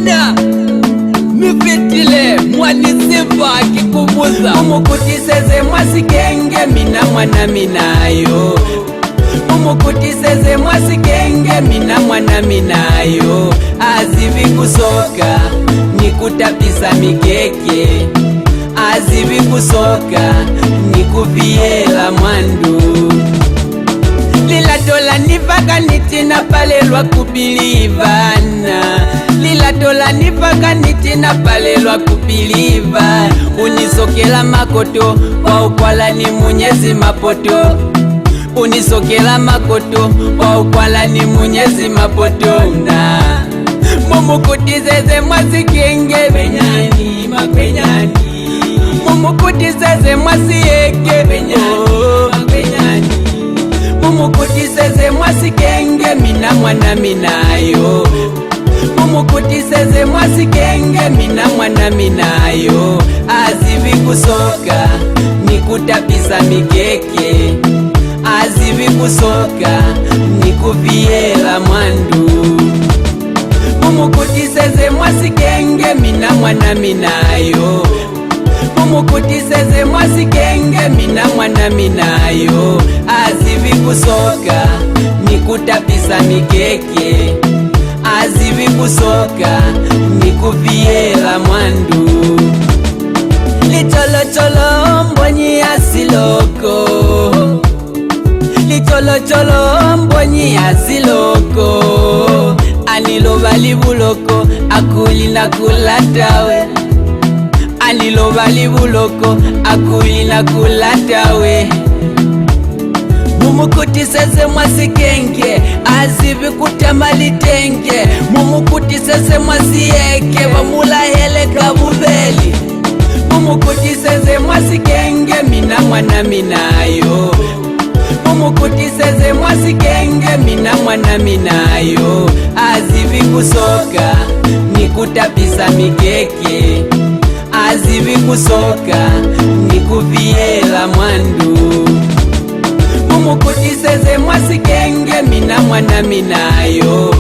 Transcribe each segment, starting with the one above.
mtuna mifitile mwanisifa kikumuza umukutiseze mwasikenge mina mwana minayo umukutiseze mwasikenge mina mwana minayo azivi kusoka nikutapisa mikeke azivi kusoka nikuviela mwandu lilatola nivaka nitina palelwa kubilivana lilatola nivaka nitina palelwa kubiliva unisokela makoto kwa ukwala ni munyezi mapoto unisokela makoto kwa ukwala ni munyezi mapoto na mumukutizeze mwasikenge benyani mapenyani mumukutizeze mwasiyeke benyani mumukutiseze mwasikenge mina mwana minayo mumukutiseze mwasikenge mina mwana minayo azivi kusoka nikutapisa mikeke azivi kusoka nikuviela mwandu mumukutiseze mwasikenge mina mwana minayo mumukutiseze mwasikenge mina mwana minayo azivi kusoka nikutapisa mikeke azivi kusoka nikuviela mwandu litolotolo mbonyi asiloko litolotolo mbonyi asiloko aniloba libuloko akulina kulatawe aniloba libuloko akulina kulatawe mumukutiseze mwasikenge azivi kutamalitenge mumukutiseze mwasiyeke vamulahele kabubeli mumukutiseze mwasikenge mina mwana minayo mumukutiseze mwasikenge mina mwana minayo azivi kusoka nikutapisa mikeke azivi kusoka nikuviela mwandu mumukutiseze mwasikenge mina mwana minayo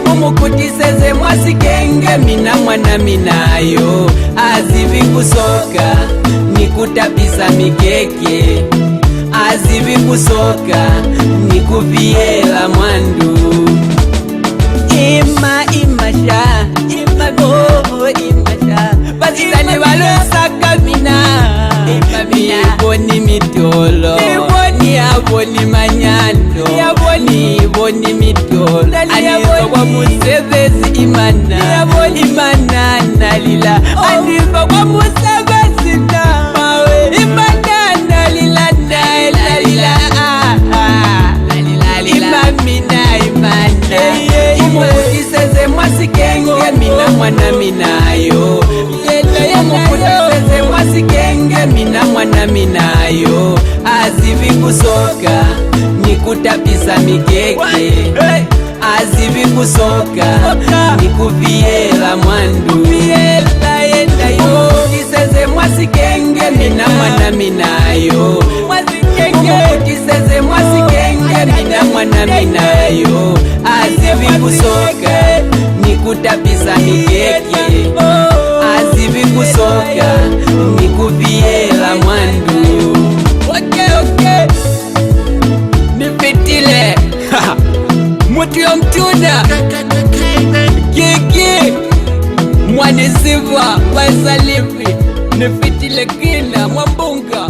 mumukutiseze mwasikenge mina mwana minayo azivi kusoka nikutapisa mikeke azivi kusoka nikuviela mwandu imasha imasha bazitani balosaka mina iboni mitolo iboni manyando iboni mitolo aniva kwa Musevezi imana nalila aniva kwa Musevezi imana lila nalila imana mumukutiseze mwasikenge mina mwana minayo mumukutiseze mwasikenge mina mwana minayo azivi kusoka nikutapisa mikeke azivi kusoka nikuviela mwandu mumukutiseze mwasikenge mina mwana minayo mumukutiseze mwasikenge mina mwana minayo azivi kusoka nikutapisa mikeke azivi kusoka nikuviela mwandu okay. Nifitile mutu yo mtuna kiki mwanisiva wasalifi nifitile kina mwambunga